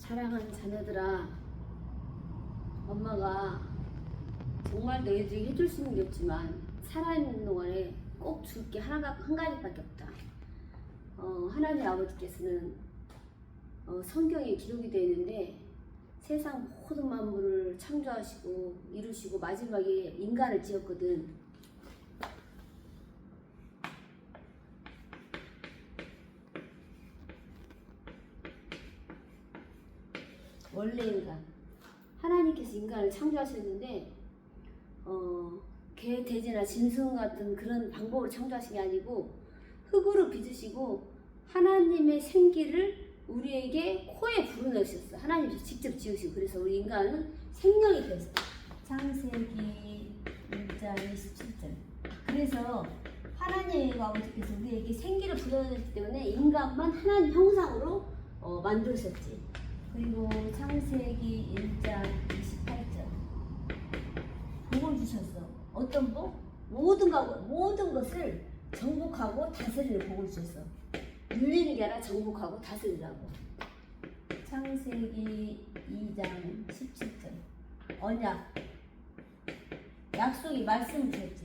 사랑하는 자녀들아, 엄마가 정말 너희들이 해줄 수 있는 게 없지만 살아있는 동안에 꼭 줄 게 한 가지밖에 없다. 하나님 아버지께서는 성경에 기록이 되어 있는데 세상 모든 만물을 창조하시고 이루시고 마지막에 인간을 지었거든. 원래 인간, 하나님께서 인간을 창조하셨는데 개, 돼지나 짐승 같은 그런 방법으로 창조하신 게 아니고 흙으로 빚으시고 하나님의 생기를 우리에게 코에 불어넣으셨어. 하나님께서 직접 지으시고. 그래서 우리 인간은 생명이 되었어. 창세기 1장 27절. 그래서 하나님 아버지께서 우리에게 생기를 불어넣었기 때문에 인간만 하나님 형상으로 만드셨지. 그리고 창세기 1장 28절. 복을 주셨어. 어떤 복? 모든 것을 정복하고 다스리는 복을 주셨어. 눌리는 게 아니라 정복하고 다스리라고. 창세기 2장 17절. 언약. 약속이 말씀을 주셨지.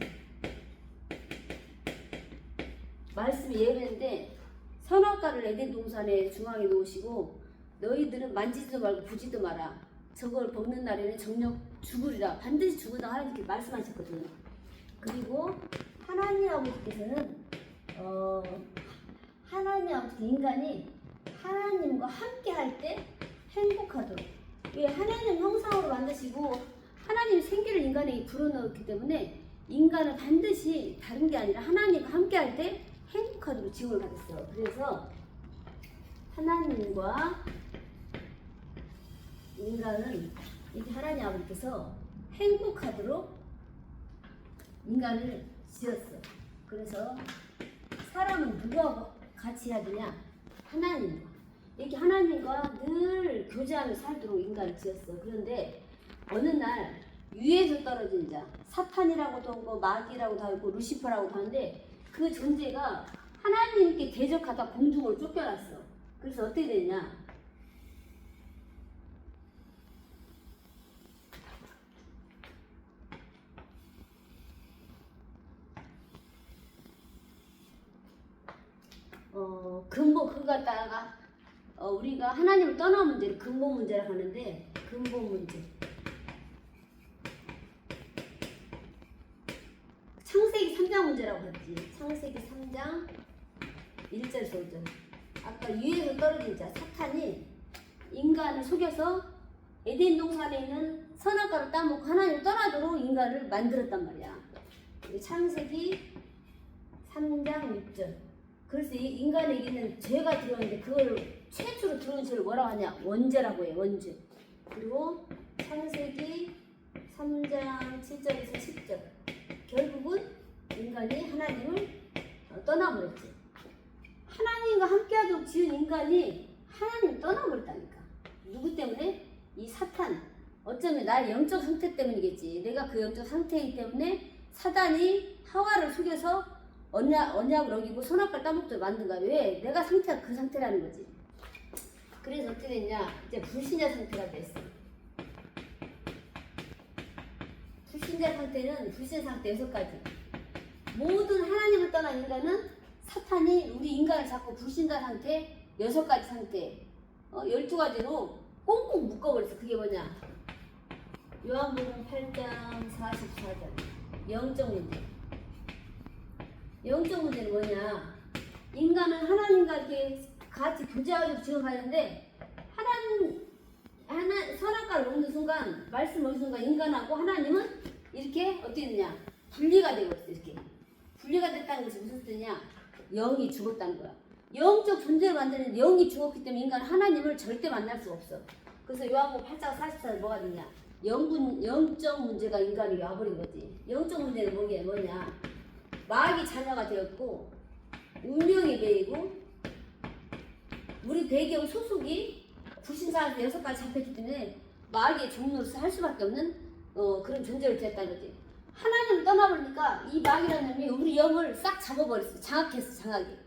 말씀이 예배인데 선악과를 에덴 동산의 중앙에 놓으시고 너희들은 만지지도 말고 보지도 마라. 저걸 먹는 날에는 정녕 죽으리라. 반드시 죽으리라 하나님께 말씀하셨거든요. 그리고 하나님 아버지께서는 하나님 아버지 인간이 하나님과 함께 할 때 행복하도록. 왜 하나님 형상으로 만드시고 하나님 생기를 인간에게 불어넣었기 때문에 인간은 반드시 다른 게 아니라 하나님과 함께 할 때 행복하도록 지음을 받았어요. 그래서 하나님과 인간은 이제 하나님 아버지께서 행복하도록 인간을 지었어. 그래서 사람은 누구하고 같이 해야 되냐? 하나님과. 이렇게 하나님과 늘 교제하며 살도록 인간을 지었어. 그런데 어느 날 위에서 떨어진 자, 사탄이라고도 하고 마귀라고도 하고 루시퍼라고도 하는데 그 존재가 하나님께 대적하다 공중으로 쫓겨났어. 그래서 어떻게 되냐? 그거 갖다가 우리가 하나님을 떠난 문제를 근본 문제라고 하는데 근본 문제. 창세기 3장 문제라고 했지. 창세기 3장 1절 5절. 아까 위에서 떨어진 자 사탄이 인간을 속여서 에덴 동산에 있는 선악과를 따먹고 하나님을 떠나도록 인간을 만들었단 말이야. 창세기 3장 6절. 그래서 이 인간에게는 죄가 들어오는데 그걸 최초로 들어온 죄를 뭐라고 하냐? 원죄라고 해. 원죄. 그리고 창세기 3장 7절에서 10절. 결국은 인간이 하나님을 떠나버렸지. 하나님과 함께하도록 지은 인간이 하나님을 떠나버렸다니까. 누구 때문에? 이 사탄. 어쩌면 나의 영적 상태 때문이겠지. 내가 그 영적 상태이기 때문에 사단이 하와를 속여서 언약을 어기고 선악과를 따먹도록 만든가. 왜? 내가 상태가 그 상태라는 거지. 그래서 어떻게 됐냐? 이제 불신자 상태가 됐어. 불신자 상태는 불신 상태 6가지. 모든 하나님을 떠난 인간은 사탄이 우리 인간을 잡고 불신자 상태 6가지 상태 12가지로 꽁꽁 묶어버렸어. 그게 뭐냐? 요한복음 8장 44절. 영적 문제. 영적 문제는 뭐냐? 인간은 하나님과 이렇게 같이 교제하고 지어가는데 선악과를 먹는 순간, 말씀 먹는 순간 인간하고 하나님은 이렇게 어떻게 되냐? 분리가 되고 있어. 이렇게 분리가 됐다는 것이 무슨 뜻이냐? 영이 죽었다는 거야. 영적 존재를 만드는 영이 죽었기 때문에 인간은 하나님을 절대 만날 수가 없어. 그래서 요한복음 8장 44절 뭐가 되냐? 영적 문제가 인간에게 와버린 거지. 영적 문제는 뭐냐? 마귀 자녀가 되었고 운명이 베이고 우리 배경 소속이 불신사한테 6가지 잡혔기 때문에 마귀의 종로로서 할 수밖에 없는 그런 존재를 되었다는 거지. 하나님을 떠나버리니까 이 마귀라는 놈이 우리 영을 싹 잡아버렸어. 장악했어. 장악이.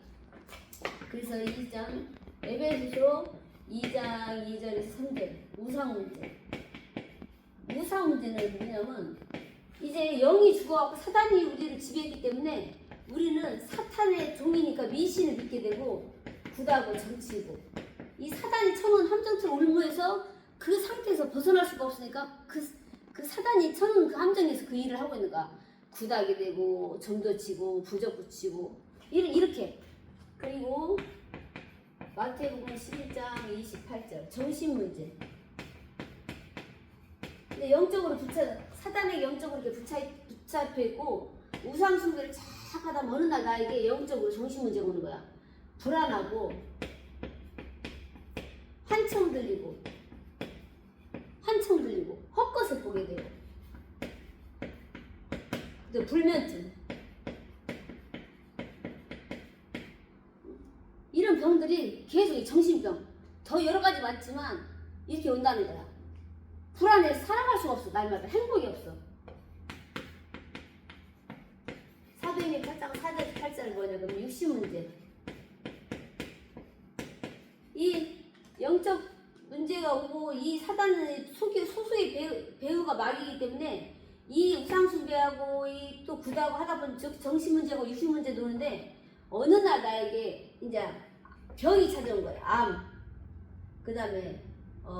그래서 2장 에베소서 2장 3장 2절에서 3절 우상 문제. 우상 문제는 뭐냐면 이제 영이 죽어갖고 사단이 우리를 지배했기 때문에 우리는 사탄의 종이니까 미신을 믿게 되고 굿하고 정치고 이 사단이 쳐놓은 함정처럼 올무해서 그 상태에서 벗어날 수가 없으니까 그 사단이 쳐놓은 그 함정에서 그 일을 하고 있는 거야. 굿하게 되고 점도 치고 부적 붙이고 이렇게. 그리고 마태복음 11장 28절 정신 문제. 근데 영적으로 사단에게 영적으로 이렇게 붙잡혀 있고 우상 숭배를 착 하다 어느 날 나에게 영적으로 정신 문제가 오는 거야. 불안하고 한청 들리고 헛것을 보게 돼요. 또 불면증. 이런 병들이 계속 정신병 더 여러 가지 많지만 이렇게 온다는 거야. 불안해서 살아갈 수가 없어. 날마다 행복이 없어. 사도행전 8장 4절 8절 뭐냐 그러면 육신 문제. 이 영적 문제가 오고 이 사단은 소수의 배우가 막이기 때문에 이 우상숭배하고 이 또 굿하고 하다 보니 정신 문제고 육신 문제도 오는데 어느 날 나에게 이제 병이 찾아온 거야. 암, 그 다음에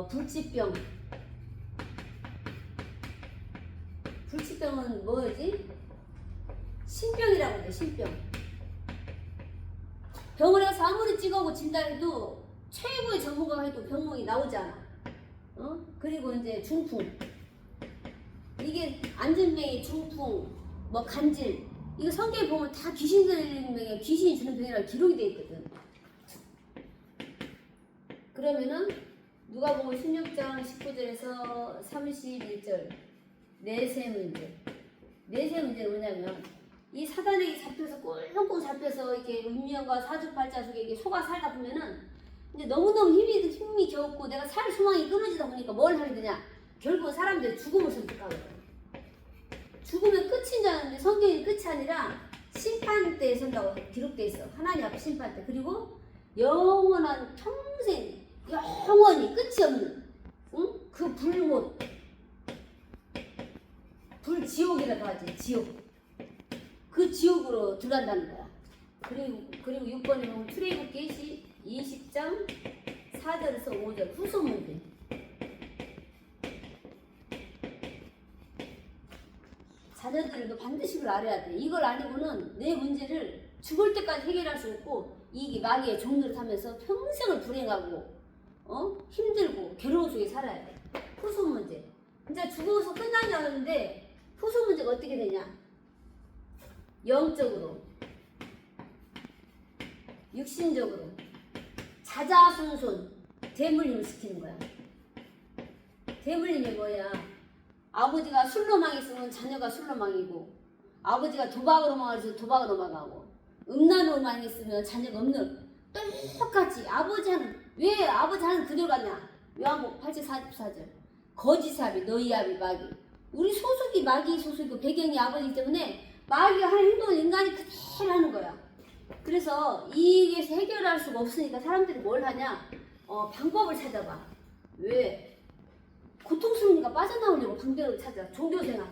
불치병. 불치병은 뭐지? 신병이라고 해. 신병. 병원에 가서 아무리 찍어오고 진단해도 최고의 전문가가 해도 병명이 나오지 않아. 그리고 이제 중풍. 이게 안전병이 중풍, 뭐 간질. 이거 성경에 보면 다 귀신 들리는 병에 귀신이 주는 병이라고 기록이 돼 있거든. 그러면은 누가복음 16장 19절에서 31절 내세 문제. 내세 문제는 뭐냐면 이 사단에게 잡혀서 꽁꽁 잡혀서 이렇게 운명과 사주팔자 속에 이렇게 속아 살다 보면은 이제 너무너무 힘이 겨웠고 내가 살 소망이 끊어지다 보니까 뭘 하게 되냐? 결국 사람들이 죽음을 선택하거든. 죽으면 끝인 줄 아는데 성경이 끝이 아니라 심판대에 선다고 기록돼 있어. 하나님 앞에 심판대. 그리고 영원한 평생 영원히 끝이 없는 그 불못 불지옥이라고 하지. 지옥. 그 지옥으로 들어간다는 거야. 그리고 6번에 보면 출애굽기 20장 4절에서 5절 후속 문제. 자녀들도 반드시 그걸 알아야 돼. 이걸 아니고는 내 문제를 죽을 때까지 해결할 수 없고 이게 마귀의 종로를 타면서 평생을 불행하고 힘들고 괴로운 속에 살아야 돼. 후속 문제. 이제 죽어서 끝난 줄 알았는데 후속 문제가 어떻게 되냐? 영적으로, 육신적으로, 자자손손 대물림을 시키는 거야. 대물림이 뭐야? 아버지가 술로 망했으면 자녀가 술로 망이고, 아버지가 도박으로 망해서 도박으로 망하고, 음란으로 망했으면 자녀가 똑같이 아버지 하는 그대로 가냐? 요한복음 8장 44절. 거짓아비, 너희아비, 마귀. 우리 소속이 마귀 소속이고 배경이 아버지이기 때문에 마귀가 하는 행동을 인간이 그대로 하는 거야. 그래서 이게서 해결할 수가 없으니까 사람들이 뭘 하냐? 방법을 찾아봐. 왜? 고통스러우니까 빠져나오려고 방법을 찾아. 종교생활.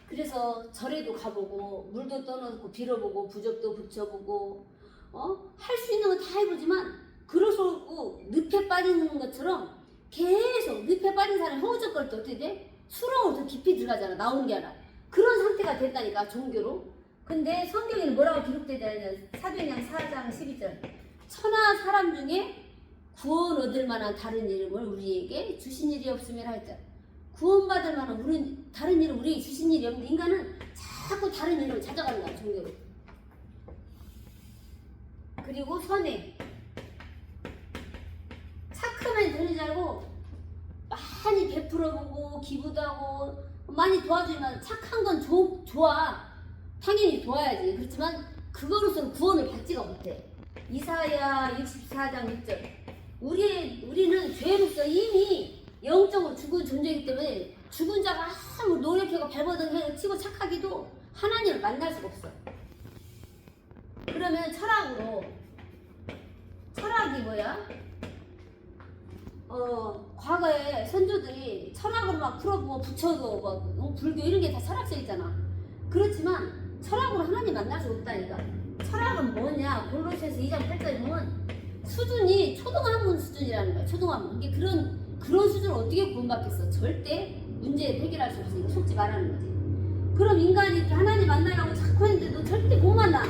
그래서 절에도 가보고 물도 떠놓고 빌어보고 부적도 붙여보고 할 수 있는 건 다 해보지만 그러고 늪에 빠지는 것처럼 계속 늪에 빠진 사람이 허우적거릴 때 어떻게 돼? 수렁으로 더 깊이 들어가잖아. 나오는 게 아니라. 그런 상태가 된다니까 종교로. 근데 성경에는 뭐라고 기록되냐면 사도행전 4장 12절 천하 사람 중에 구원 얻을 만한 다른 이름을 우리에게 주신 일이 없으면 하였다. 구원받을 만한 다른 이름 우리에게 주신 일이 없는데 인간은 자꾸 다른 이름을 찾아가는 거야. 종교로. 그리고 선행. 착하면 되는 줄 알고 많이 베풀어보고 기부도 하고 많이 도와주면 착한 건 좋아. 당연히 도와야지. 그렇지만 그거로서는 구원을 받지가 못해. 이사야 64장 6절. 우리는 죄로서 이미 영적으로 죽은 존재이기 때문에 죽은 자가 아무 노력하고 발버둥 치고 착하기도 하나님을 만날 수가 없어. 그러면 철학으로 철학이 뭐야? 과거에 선조들이 철학을 막 풀어보고 부처도 막 불교 이런 게 다 철학적이잖아. 그렇지만 철학으로 하나님 만날 수 없다니까. 철학은 뭐냐? 골로새서 2장 8절에 보면 수준이 초등학문 수준이라는 거야. 초등학문. 이게 그런 수준을 어떻게 구원받겠어? 절대 문제 해결할 수 없으니까 속지 말라는 거지. 그럼 인간이 이렇게 하나님 만나라고 자꾸 하는데 너 절대 못 만나.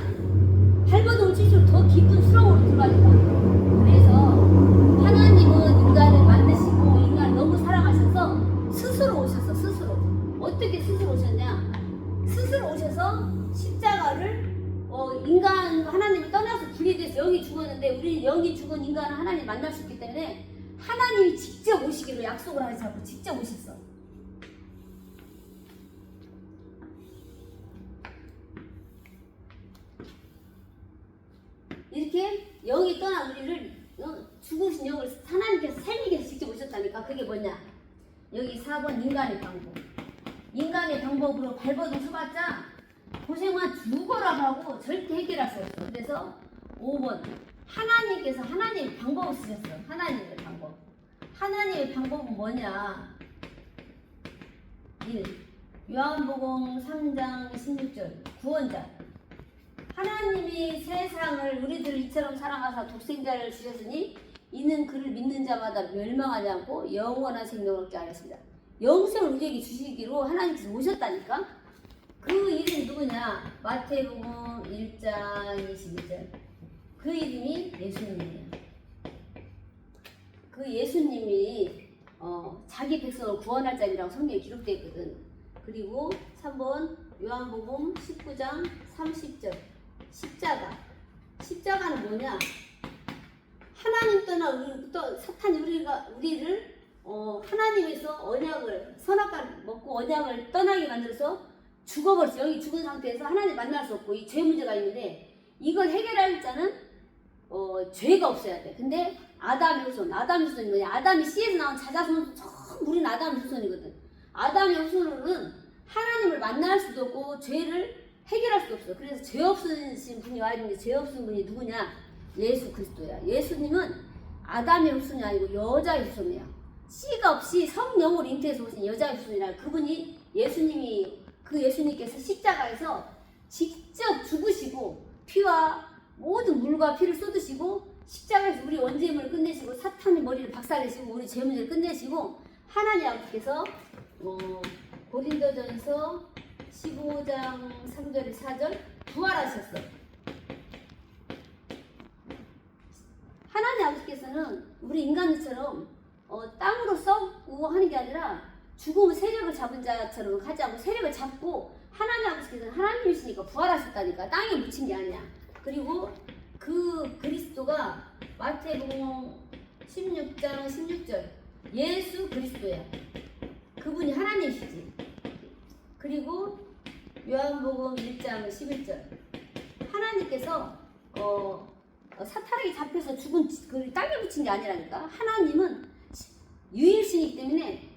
발버둥을 칠수록 더 깊은 수렁으로 들어가니까. 그래서 하나님은 인간을 만드시고 인간을 너무 사랑하셔서 스스로 오셨어. 스스로. 어떻게 스스로 오셨냐? 스스로 오셔서 십자가를 인간 하나님이 떠나서 분리돼서 영이 죽었는데 우리 영이 죽은 인간은 하나님 만날 수 있기 때문에 하나님이 직접 오시기로 약속을 하셔서 직접 오셨어. 이렇게 영이 떠나 우리를 죽으신 영을 하나님께서 살리기 위해서 직접 오셨다니까. 그게 뭐냐? 여기 4번 인간의 방법. 인간의 방법으로 발버둥 쳐봤자 고생만 죽어라 하고 절대 해결할 수 없어. 그래서 5번 하나님께서 하나님의 방법을 쓰셨어. 하나님의 방법. 하나님의 방법은 뭐냐? 1. 요한복음 3장 16절 구원자. 하나님이 세상을 우리들을 이처럼 사랑하사 독생자를 주셨으니 이는 그를 믿는 자마다 멸망하지 않고 영원한 생명을 얻게 하였습니다. 영생을 우리에게 주시기로 하나님께서 오셨다니까. 그 이름이 누구냐? 마태복음 1장 21절. 그 이름이 예수님이에요. 그 예수님이 자기 백성을 구원할 자이라고 성경에 기록되어 있거든. 그리고 3번 요한복음 19장 30절. 십자가. 십자가는 뭐냐? 하나님 떠나 사탄이 우리를 하나님에서 언약을 선악과를 먹고 언약을 떠나게 만들어서 죽어버렸어. 여기 죽은 상태에서 하나님 만날 수 없고 이 죄 문제가 있는데 이걸 해결할 자는 죄가 없어야 돼. 근데 아담의 후손이 뭐냐? 아담이 씨에서 나온 자자손 전부 우리는 아담의 후손이거든. 아담의 후손은 하나님을 만날 수도 없고 죄를 해결할 수도 없어. 그래서 죄 없으신 분이 와야 되는데 죄 없으신 분이 누구냐? 예수 그리스도야. 예수님은 아담의 후손이 아니고 여자의 후손이야. 씨가 없이 성령을 잉태해서 오신 여자의 후손이라. 그분이 예수님께서 십자가에서 직접 죽으시고 피와 모든 물과 피를 쏟으시고 십자가에서 우리 원죄물을 끝내시고 사탄의 머리를 박살내시고 우리 죄 문제를 끝내시고 하나님 아버지께서 고린도전서 15장 3절 4절 부활하셨어. 하나님 아버지께서는 우리 인간들처럼 땅으로 썩고 하는 게 아니라 죽음은 세력을 잡은 자처럼 하지 않고 세력을 잡고 하나님 아버지께서는 하나님이시니까 부활하셨다니까. 땅에 묻힌 게 아니야. 그리고 그 그리스도가 마태복음 16장 16절 예수 그리스도야. 그분이 하나님이시지. 그리고 요한복음 1장 11절 하나님께서 사탄에게 잡혀서 죽은 그 땅에 묻힌 게 아니라니까. 하나님은 유일신이기 때문에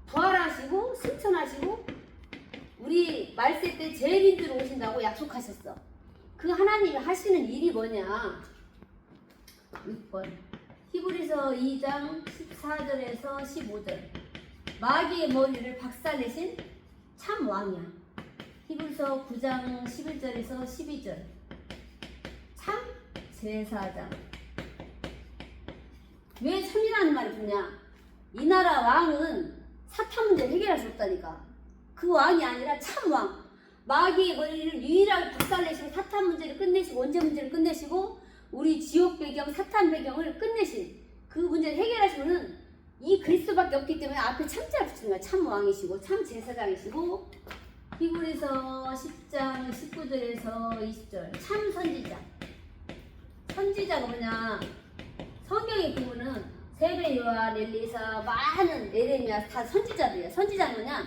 부활하시고 승천하시고 우리 말세 때 죄인들로 오신다고 약속하셨어. 그 하나님이 하시는 일이 뭐냐? 6번 히브리서 2장 14절에서 15절 마귀의 머리를 박살내신 참 왕이야. 히브리서 9장 11절에서 12절 참 제사장. 왜 참이라는 말이 붙냐? 이 나라 왕은 사탄 문제를 해결할 수 없다니까. 그 왕이 아니라 참 왕. 마귀의 머리를 유일하게 박살내시고 사탄 문제를 끝내시고 원죄 문제를 끝내시고 우리 지옥 배경, 사탄 배경을 끝내신 그 문제를 해결하시면은 이 그리스도밖에 없기 때문에 앞에 참자를 붙이는 거야. 참 왕이시고 참 제사장이시고 히브리서 10장 19절에서 20절 참 선지자. 선지자가 뭐냐? 성경에 보면은 세례 요한, 엘리사, 많은 에레미야 다 선지자들이야. 선지자는 뭐냐?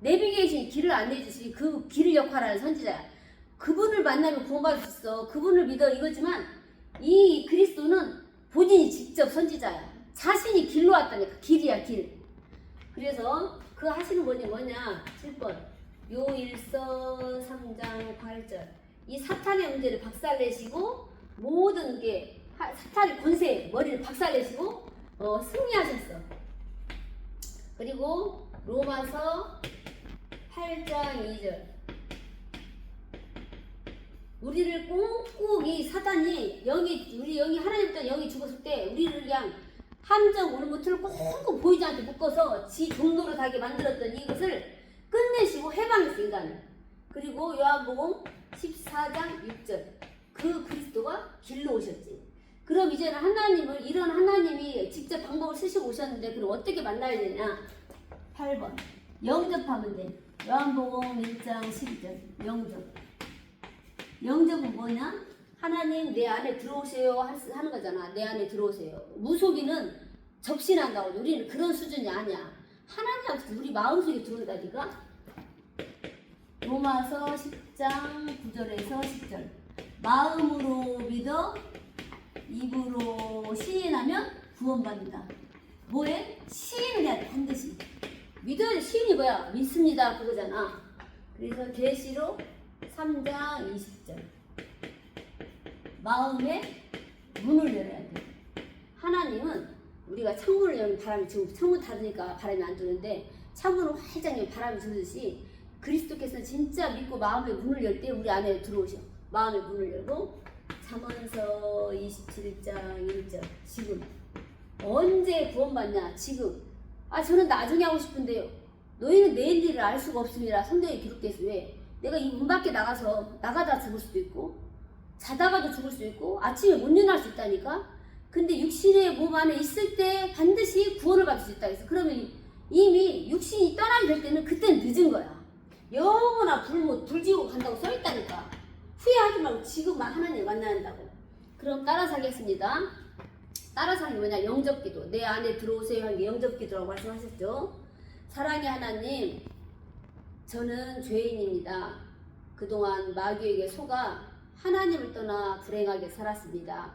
내비게이션이 길을 안내해주시 그 길을 역할하는 선지자야. 그분을 만나면 구원받을 수 있어. 그분을 믿어 이거지만 이 그리스도는 본인이 직접 선지자야. 자신이 길로 왔다니까. 길이야 길. 그래서 그 하시는 분이 뭐냐? 7번 요일서 3장 8절 이 사탄의 문제를 박살내시고 모든 게 사탄의 권세 머리를 박살내시고 승리하셨어. 그리고 로마서 8장 2절 우리를 꽁꽁이 사단이 우리 영이 하나님부터 영이 죽었을 때 우리를 그냥 함정 울무트를 꽁꽁 보이지 않게 묶어서 지 종로로 가게 만들었던 이것을 끝내시고 해방했어 인간을. 그리고 요한복음 14장 6절 그 그리스도가 길로 오셨지. 그럼 이제는 하나님을 이런 하나님이 직접 방법을 쓰시고 오셨는데 그럼 어떻게 만나야 되냐. 8번 영접하면 돼. 요한복음 1장 12절 영접은 뭐냐? 하나님 내 안에 들어오세요 하는 거잖아. 내 안에 들어오세요. 무속인은 접신한다고. 우리는 그런 수준이 아니야. 하나님 앞에서 우리 마음속에 들어온다니까. 로마서 10장 9절에서 10절 마음으로 믿어 입으로 시인하면 구원받는다. 뭐해? 시인을 해야 돼. 반드시 믿어야 돼. 시인이 뭐야? 믿습니다 그거잖아. 그래서 계시록 3장 20절 마음에 문을 열어야 돼. 하나님은 우리가 창문을 열면 바람이 지금 창문 닫으니까 바람이 안 들어오는데 창문을 활짝 열면 바람이 들듯이 그리스도께서는 진짜 믿고 마음의 문을 열 때 우리 안에 들어오셔. 마음의 문을 열고 잠언서 27장 1절 지금 언제 구원받냐. 지금 저는 나중에 하고 싶은데요. 너희는 내일 일을 알 수가 없습니다. 성경에 기록되어 있어. 왜? 내가 이 문 밖에 나가다 죽을 수도 있고 자다가도 죽을 수도 있고 아침에 못 일어날 수 있다니까. 근데 육신의 몸 안에 있을 때 반드시 구원을 받을 수 있다 그랬어. 그러면 이미 육신이 떠나게 될 때는 그때는 늦은 거야. 영원한 불지고 간다고 써있다니까. 후회하지 말고 지금만 하나님 만나야 한다고. 그럼 따라서 하겠습니다. 따라서 하는 게 뭐냐. 영접기도. 내 안에 들어오세요 하는 게 영접기도라고 말씀하셨죠. 사랑의 하나님, 저는 죄인입니다. 그동안 마귀에게 속아 하나님을 떠나 불행하게 살았습니다.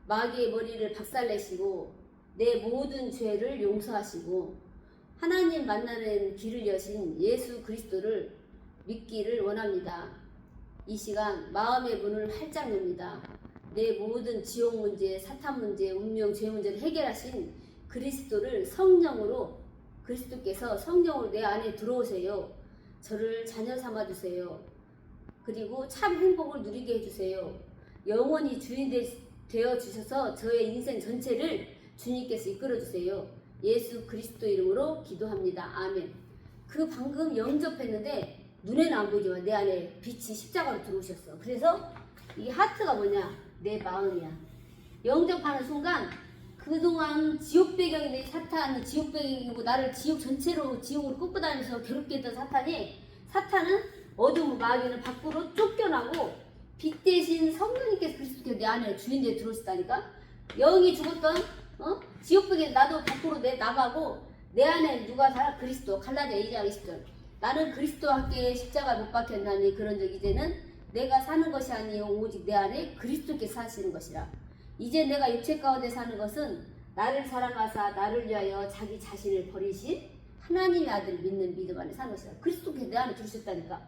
마귀의 머리를 박살내시고 내 모든 죄를 용서하시고 하나님 만나는 길을 여신 예수 그리스도를 믿기를 원합니다. 이 시간 마음의 문을 활짝 엽니다. 내 모든 지옥 문제, 사탄 문제, 운명, 죄 문제를 해결하신 그리스도를 그리스도께서 성령으로 내 안에 들어오세요. 저를 자녀 삼아 주세요. 그리고 참 행복을 누리게 해주세요. 영원히 주인 되어 주셔서 저의 인생 전체를 주님께서 이끌어 주세요. 예수 그리스도 이름으로 기도합니다. 아멘. 그 방금 영접했는데 눈에는 안 보이지만 내 안에 빛이 십자가로 들어오셨어. 그래서 이 하트가 뭐냐? 내 마음이야. 영접하는 순간 그동안 지옥 배경인데 사탄은 지옥 배경이고 나를 지옥 전체로 지옥으로 끌고 다니면서 괴롭게 했던 사탄은 어둠 마귀는 밖으로 쫓겨나고 빛 대신 성령님께서 그리스도께서 내 안에 주인되어 들어오셨다니까. 영이 죽었던 지옥 배경 나도 밖으로 나가고 내 안에 누가 살아? 그리스도. 갈라디아 2장 20절 나는 그리스도와 함께 십자가 못 박혔나니 그런즉 이제는 내가 사는 것이 아니요 오직 내 안에 그리스도께서 사시는 것이라. 이제 내가 육체 가운데 사는 것은 나를 사랑하사 나를 위하여 자기 자신을 버리신 하나님의 아들을 믿는 믿음 안에 사는 것이라. 그리스도께서 내 안에 들으셨다니까.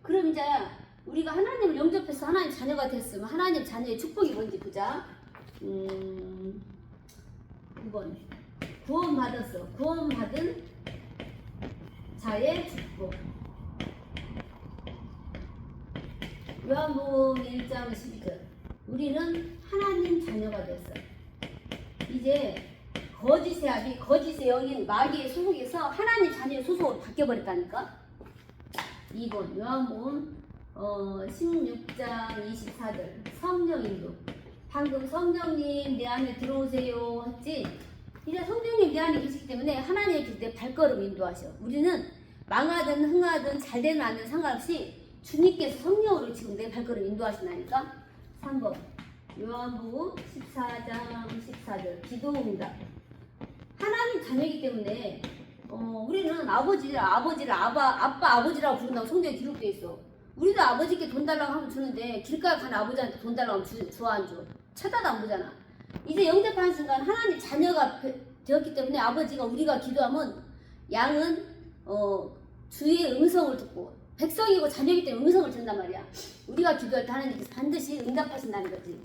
그럼 이제 우리가 하나님을 영접해서 하나님 자녀가 됐으면 하나님 자녀의 축복이 뭔지 보자. 9번 구원받았어. 구원받은 자의 축복. 요한복음 1장 12절 우리는 하나님 자녀가 됐어. 이제 거짓의 아비, 거짓의 영인 마귀의 소속에서 하나님 자녀의 소속으로 바뀌어버렸다니까. 2번 요한복음 16장 24절 성령 인도. 방금 성령님 내 안에 들어오세요 했지. 이제 성령님 내 안에 계시기 때문에 하나님의 내 발걸음 인도하셔. 우리는 망하든 흥하든 잘되든 안 되든 상관없이 주님께서 성령으로 지금 내 발걸음 인도하신다니까. 3번 요한복음 14장 14절 기도입니다. 하나님 자녀이기 때문에 우리는 아버지를 아빠 아버지라고 부른다고 성경에 기록되어 있어. 우리도 아버지께 돈 달라고 하면 주는데 길가에 가는 아버지한테 돈 달라고 하면 줘 안 줘? 쳐다도 안 보잖아. 이제 영접하는 순간 하나님 자녀가 되었기 때문에 아버지가 우리가 기도하면 양은 주의 음성을 듣고 백성이고 자녀이기 때문에 음성을 준단 말이야. 우리가 기도할 때 하나님께서 반드시 응답하신다는 거지.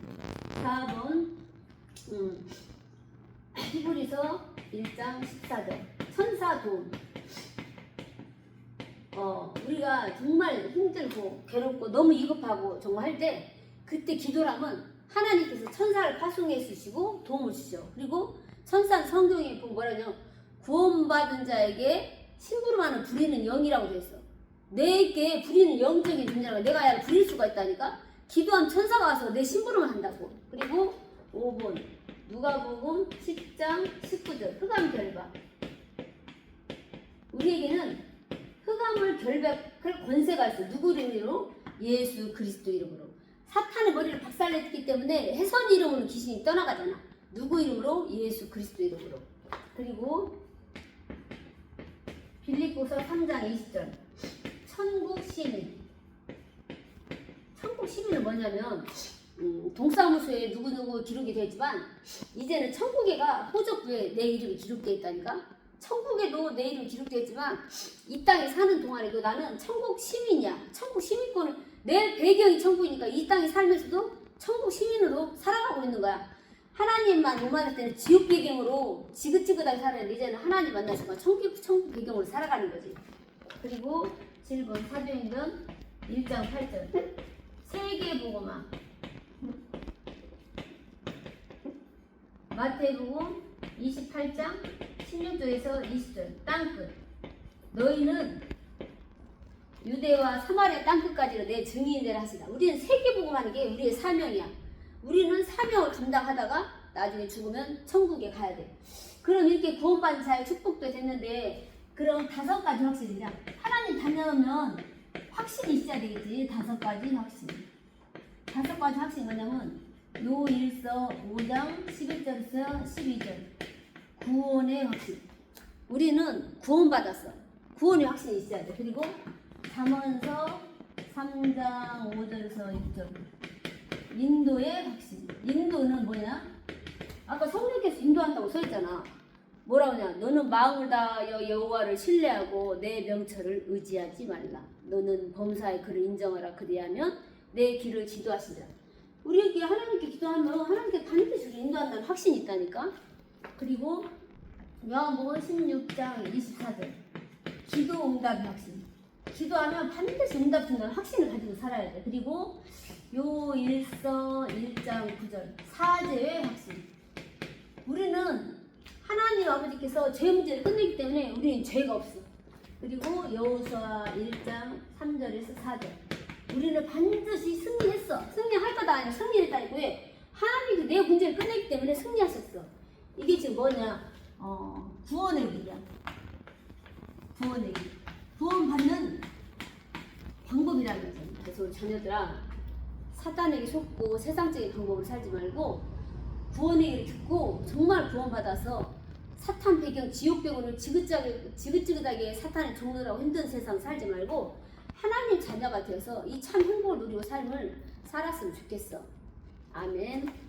4번 히브리서 1장 14절 천사 도움. 우리가 정말 힘들고 괴롭고 너무 위급하고 정말 할 때 그때 기도라면 하나님께서 천사를 파송해 주시고 도움을 주시죠. 그리고 천사는 성경에 보면 뭐라냐, 구원받은 자에게 심부름하는 부리는 영이라고 되어 있어. 내게 부리는 영적인 존재라고. 내가 야를 부릴 수가 있다니까. 기도하면 천사가 와서 내 심부름을 한다고. 그리고 5번 누가복음 10장 19절 흑암 결박. 우리에게는 흑암을 결박할 권세가 있어. 누구 이름으로? 예수 그리스도 이름으로. 사탄의 머리를 박살냈기 때문에 해선 이름으로 귀신이 떠나가잖아. 누구 이름으로? 예수 그리스도 이름으로. 그리고 빌립보서 3장 20절 천국 시민. 천국 시민은 뭐냐면 동사무소에 누구누구 기록이 되어 있지만 이제는 천국에가 호적부에 내 이름이 기록되어 있다니까. 천국에도 내 이름이 기록되어 있지만 이 땅에 사는 동안에도 나는 천국 시민이야. 천국 시민권을, 내 배경이 천국이니까 이 땅에 살면서도 천국 시민으로 살아가고 있는 거야. 하나님만 못 만날 때는 지옥 배경으로 지긋지긋하게 살았는데 이제는 하나님 만나서 천국 배경으로 살아가는 거지. 그리고 7번 사도행전 1장 8절 세계복음화. 마태복음 28장 16절에서 20절 땅끝. 너희는 유대와 사마리아 땅끝까지로 내 증인되라 하시라. 우리는 세계복음하는 게 우리의 사명이야. 우리는 사명을 감당하다가 나중에 죽으면 천국에 가야 돼. 그럼 이렇게 구원받은 자의 축복도 됐는데 그럼 5가지 확신이라. 하나님 다녀오면 확신이 있어야 되겠지. 5가지 확신. 5가지 확신이 뭐냐면 요일서 5장 11절에서 12절 구원의 확신. 우리는 구원받았어. 구원의 확신이 있어야 돼. 그리고 잠언서 3장 5절에서 6절 인도의 확신. 인도는 뭐냐? 아까 성령께서 인도한다고 써있잖아. 뭐라고 하냐? 너는 마음을 다하여 여호와를 신뢰하고 내 명철을 의지하지 말라. 너는 범사의 그를 인정하라. 그리하면 내 길을 지도하시리라. 우리에게 하나님께 기도하면 하나님께 반드시 우리 인도한다는 확신이 있다니까. 그리고 요한복음 16장 24절 기도 응답의 확신. 기도하면 반드시 응답 준다는 확신을 가지고 살아야 돼. 그리고 요일서 1장 9절 사죄의 확신. 우리는 하나님 아버지께서 죄 문제를 끝내기 때문에 우리는 죄가 없어. 그리고 여호수아 1장 3절에서 4절 우리는 반드시 승리했어. 승리할 거다 아니라 승리했다니까. 왜? 하나님이 내 문제를 끝내기 때문에 승리하셨어. 이게 지금 뭐냐? 구원의 길이야. 구원의 길. 구원받는 방법이라는 거죠. 그래서 우리 자녀들아, 사단에게 속고 세상적인 방법을 살지 말고 구원의 길을 듣고 정말 구원받아서 사탄 배경, 지옥 배경을 지긋지긋하게 사탄의 종로라고 힘든 세상 살지 말고 하나님 자녀가 되어서 이 참 행복을 누리고 삶을 살았으면 좋겠어. 아멘.